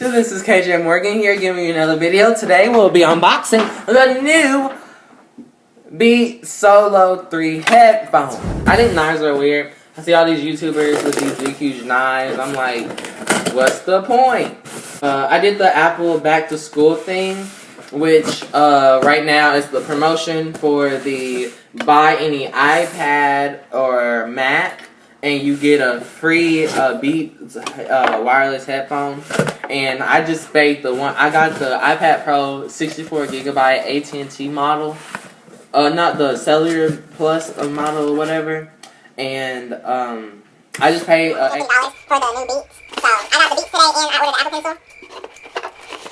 So this is KJ Morgan here giving you another video. Today we'll be unboxing the new Beats Solo 3 headphones. I think knives are weird. I see all these YouTubers with these big huge knives. I'm like, what's the point? I did the Apple back to school thing, which right now is the promotion for the buy any iPad or Mac and you get a free Beats wireless headphone. And I just paid I got the iPad Pro 64GB AT&T model. Not the Cellular Plus model or whatever. And I just paid $50 for the new Beats. So I got the Beats today and I ordered the Apple Pencil.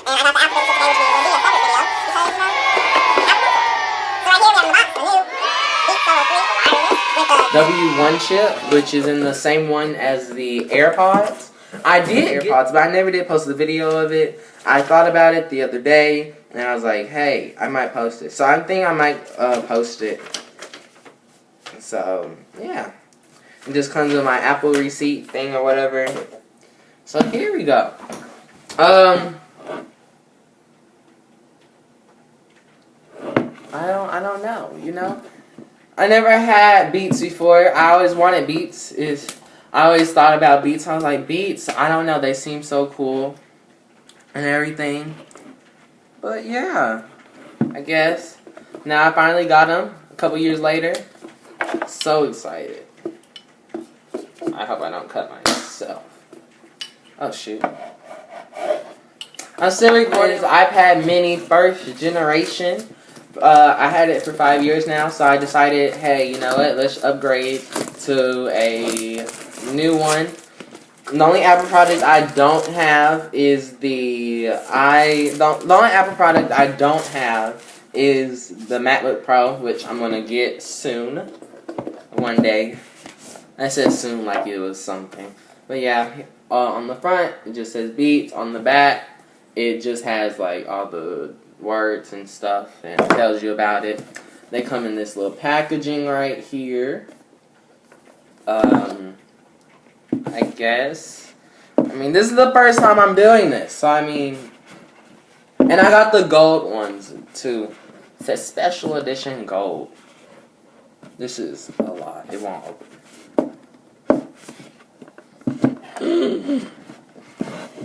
And I got the Apple Pencil today, which will be a separate video because, Apple Pencil. So right here we have in the box the new Beats Solo 3 wireless with the W1 chip, which is in the same one as the AirPods. I did AirPods, but I never did post the video of it. I thought about it the other day, and I was like, hey, I might post it. So I think I might post it. So, yeah. It just comes with my Apple receipt thing or whatever. So here we go. I don't know, you know? I never had Beats before. I always wanted Beats. I always thought about Beats. I was like, Beats, I don't know, they seem so cool and everything. But yeah, I guess. Now I finally got them a couple years later. So excited. I hope I don't cut myself. Oh shoot. I'm still recording this iPad mini first generation. I had it for 5 years now, so I decided, hey, you know what, let's upgrade to a new one. The only Apple product I don't have is the only Apple product I don't have is the MacBook Pro, which I'm gonna get soon, one day. I said soon like it was something, but yeah. On the front it just says Beats. On the back it just has like all the words and stuff and tells you about it. They come in this little packaging right here. I guess. I mean, this is the first time I'm doing this, so I mean, and I got the gold ones too. It says special edition gold. This is a lot. It won't open.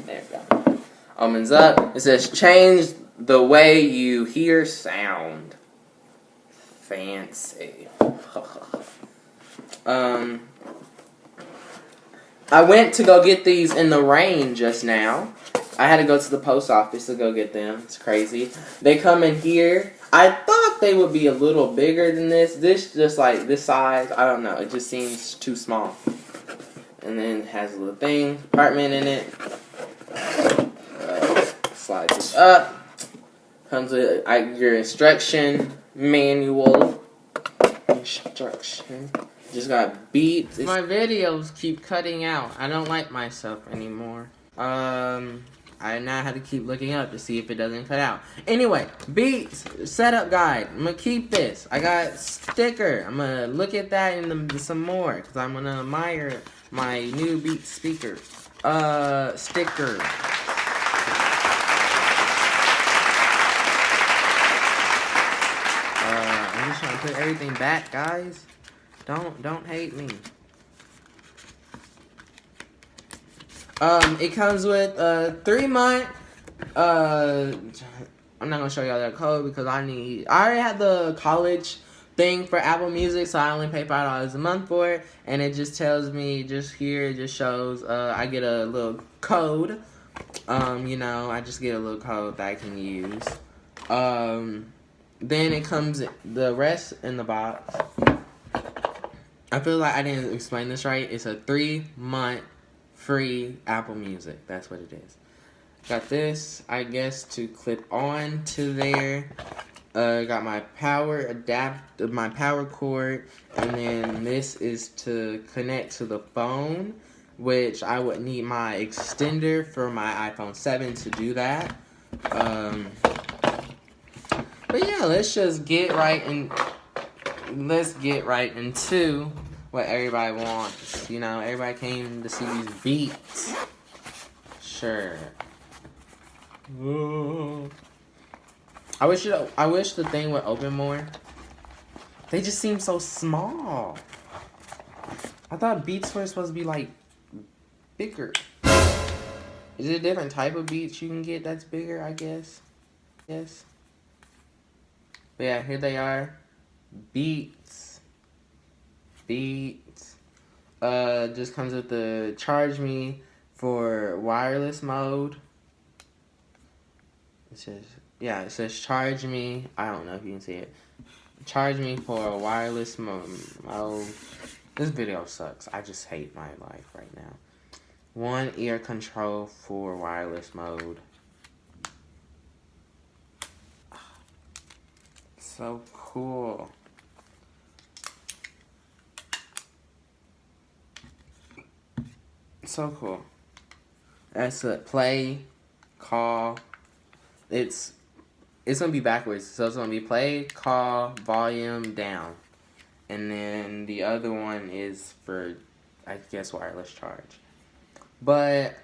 There we go. Opens up. It says change the way you hear sound. Fancy. I went to go get these in the rain just now. I had to go to the post office to go get them. It's crazy. They come in here. I thought they would be a little bigger than this. This just like this size. I don't know. It just seems too small. And then it has a little thing, compartment in it. Slide this up. Comes with your instruction manual. Just got Beats. My videos keep cutting out. I don't like myself anymore. I now have to keep looking up to see if it doesn't cut out. Anyway, Beats setup guide. I'm gonna keep this. I got sticker. I'm gonna look at that and some more because I'm gonna admire my new Beats speaker. Sticker. I'm just trying to put everything back, guys. Don't hate me. It comes with a 3-month. I'm not gonna show y'all that code because I already had the college thing for Apple Music, so I only pay $5 a month for it, and it just tells me just here. It just shows I get a little code. You know, I just get a little code that I can use. Then it comes the rest in the box. I feel like I didn't explain this right. It's a 3-month free Apple Music. That's what it is. Got this, I guess, to clip on to there. Got my power my power cord, and then this is to connect to the phone, which I would need my extender for my iPhone 7 to do that. But yeah, let's get right into what everybody wants. You know, everybody came to see these Beats. Sure. I wish the thing would open more. They just seem so small. I thought Beats were supposed to be like bigger. Is it a different type of Beats you can get that's bigger, I guess? Yes. But yeah, here they are. Beats. Just comes with the Charge Me for wireless mode. It says Charge Me. I don't know if you can see it. Charge Me for wireless mode. This video sucks. I just hate my life right now. One ear control for wireless mode. So cool. So cool. That's a play, call. It's gonna be backwards. So it's gonna be play, call, volume down. And then the other one is for, I guess, wireless charge. But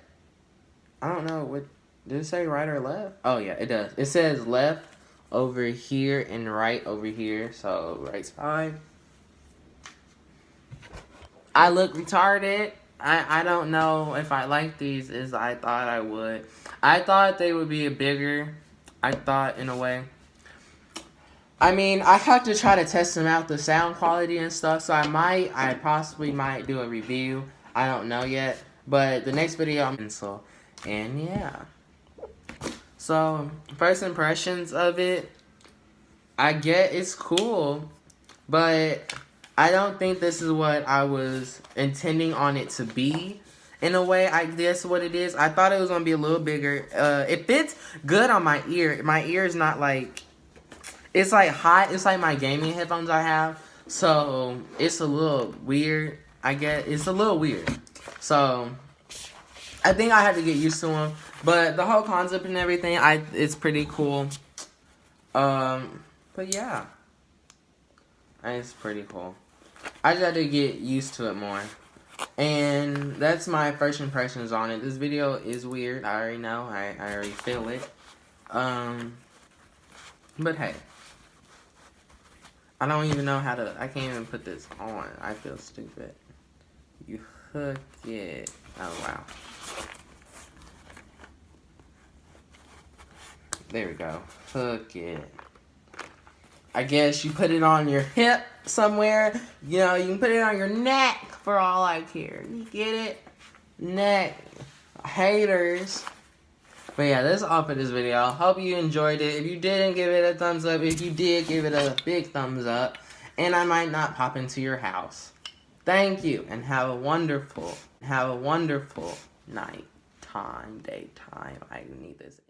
I don't know, what did it say, right or left? Oh yeah, it does. It says left over here and right over here. So right side. I look retarded. I don't know if I like these as I thought I would. I thought they would be bigger. I thought, in a way. I mean, I have to try to test them out, the sound quality and stuff. So I possibly might do a review. I don't know yet. But the next video, I'm pencil. And yeah. So, first impressions of it. I get it's cool. But I don't think this is what I was intending on it to be. In a way, I guess what it is. I thought it was going to be a little bigger. It fits good on my ear. My ear is not like... It's like hot. It's like my gaming headphones I have. So, it's a little weird. I guess it's a little weird. So, I think I have to get used to them. But the whole concept and everything, it's pretty cool. But yeah. It's pretty cool. I just had to get used to it more. And that's my first impressions on it. This video is weird. I already know. I already feel it. But hey. I don't even know how to... I can't even put this on. I feel stupid. You hook it. Oh, wow. There we go. Hook it. I guess you put it on your hip somewhere. You know, you can put it on your neck for all I care. You get it? Neck. Haters. But yeah, that's all for this video. Hope you enjoyed it. If you didn't, give it a thumbs up. If you did, give it a big thumbs up. And I might not pop into your house. Thank you. And have a wonderful night time, daytime. I need this.